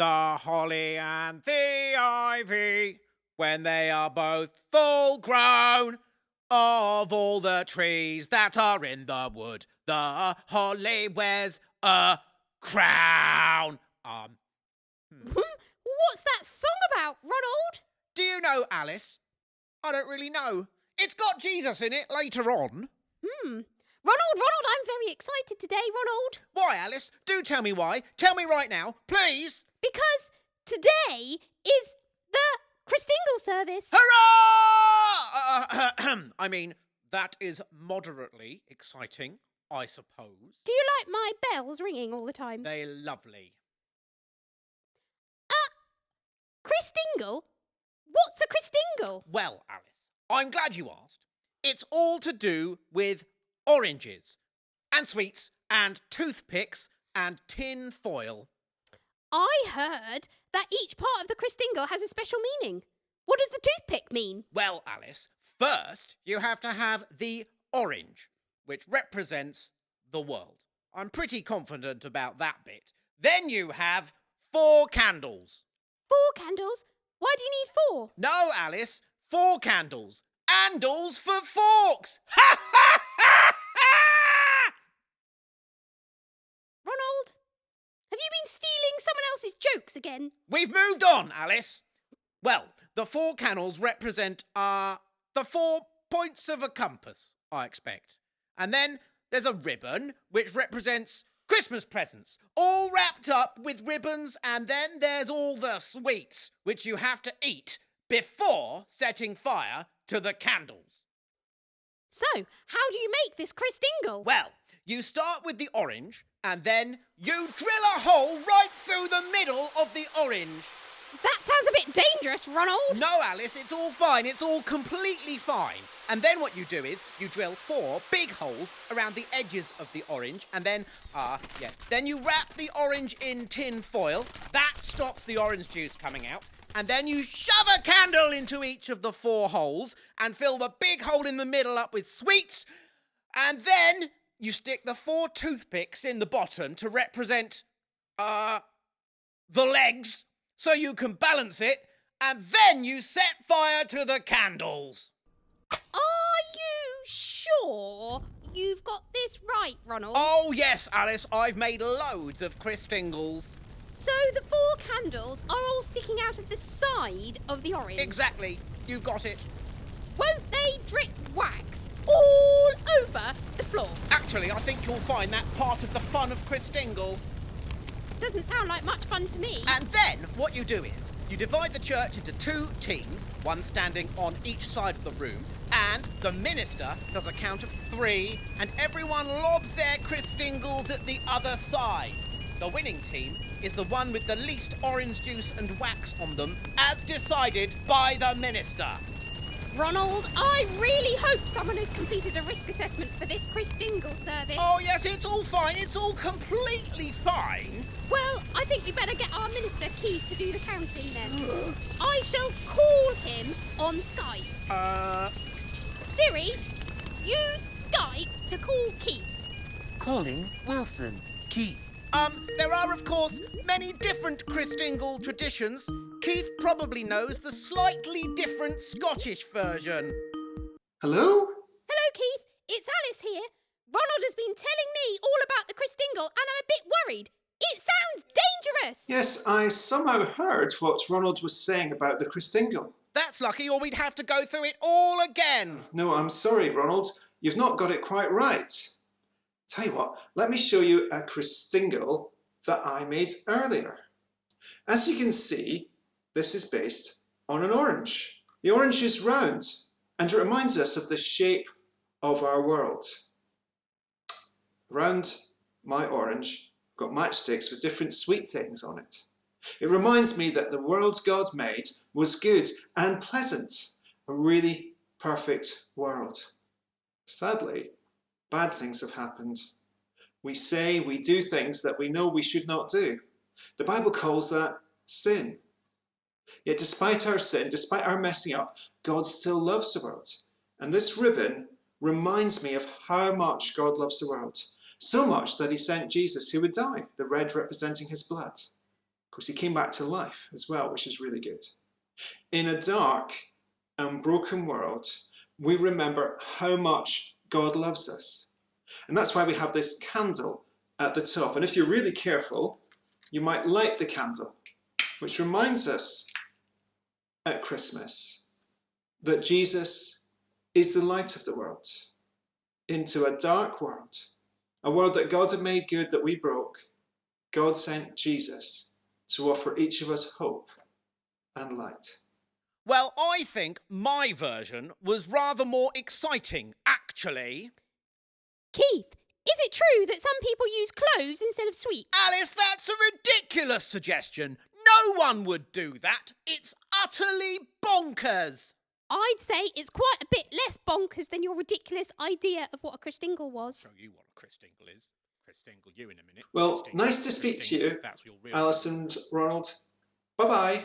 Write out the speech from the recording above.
the holly and the ivy, when they are both full grown. Of all the trees that are in the wood, the holly wears a crown. What's that song about, Ronald? Do you know, Alice? I don't really know. It's got Jesus in it later on. Ronald, I'm very excited today, Ronald. Why, Alice? Do tell me why. Tell me right now, please. Because today is the Christingle service. Hurrah! I mean, that is moderately exciting, I suppose. Do you like my bells ringing all the time? They're lovely. Christingle? What's a Christingle? Well, Alice, I'm glad you asked. It's all to do with oranges and sweets and toothpicks and tin foil. I heard that each part of the Christingle has a special meaning. What does the toothpick mean? Well, Alice, first you have to have the orange, which represents the world. I'm pretty confident about that bit. Then you have 4 candles. 4 candles? Why do you need 4? No, Alice, 4 candles. Handles for forks! Ha ha ha ha! Ronald, have you been stealing someone else's jokes again? We've moved on, Alice. Well, the 4 candles represent, the 4 points of a compass, I expect. And then there's a ribbon, which represents Christmas presents, all wrapped up with ribbons, and then there's all the sweets, which you have to eat before setting fire to the candles. So, how do you make this Christingle? Well, you start with the orange, and then you drill a hole right through the middle of the orange. That sounds a bit dangerous, Ronald. No, Alice, it's all fine. It's all completely fine. And then what you do is you drill 4 big holes around the edges of the orange, and then, then you wrap the orange in tin foil. That stops the orange juice coming out. And then you shove a candle into each of the 4 holes and fill the big hole in the middle up with sweets. And then you stick the 4 toothpicks in the bottom to represent, the legs, so you can balance it, and then you set fire to the candles. Are you sure you've got this right, Ronald? Oh, yes, Alice, I've made loads of Christingles. So the 4 candles are all sticking out of the side of the orange? Exactly. You've got it. Won't they drip wax all over the floor? Actually, I think you'll find that part of the fun of Christingle. Doesn't sound like much fun to me. And then what you do is you divide the church into 2 teams, one standing on each side of the room, and the minister does a count of 3, and everyone lobs their Christingles at the other side. The winning team is the one with the least orange juice and wax on them, as decided by the minister. Ronald, I really hope someone has completed a risk assessment for this Christingle service. Oh, yes, it's all fine. It's all completely fine. Well, I think we better get our minister, Keith, to do the counting then. I shall call him on Skype. Siri, use Skype to call Keith. Calling Wilson. Keith. There are, of course, many different Christingle traditions. Keith probably knows the slightly different Scottish version. Hello? Hello, Keith. It's Alice here. Ronald has been telling me all about the Christingle, and I'm a bit worried. It sounds dangerous. Yes, I somehow heard what Ronald was saying about the Christingle. That's lucky, or we'd have to go through it all again. No, I'm sorry, Ronald. You've not got it quite right. Tell you what, let me show you a Christingle that I made earlier. As you can see, this is based on an orange. The orange is round, and it reminds us of the shape of our world. Around my orange, I've got matchsticks with different sweet things on it. It reminds me that the world God made was good and pleasant, a really perfect world. Sadly, bad things have happened. We say, we do things that we know we should not do. The Bible calls that sin. Yet despite our sin, despite our messing up, God still loves the world. And this ribbon reminds me of how much God loves the world. So much that he sent Jesus, who would die, the red representing his blood. course, he came back to life as well, which is really good. In a dark and broken world, we remember how much God loves us. And that's why we have this candle at the top. And if you're really careful, you might light the candle, which reminds us at Christmas that Jesus is the light of the world into a dark world, a world that God had made good that we broke. God sent Jesus to offer each of us hope and light. Well, I think my version was rather more exciting, actually. Keith, is it true that some people use cloves instead of sweets? Alice, that's a ridiculous suggestion. No one would do that. It's utterly bonkers. I'd say it's quite a bit less bonkers than your ridiculous idea of what a Christingle was. Show you what a Christingle is. Christingle you in a minute. Well, Christingle, nice to speak to you, That's your real Alice and Ronald. Bye-bye.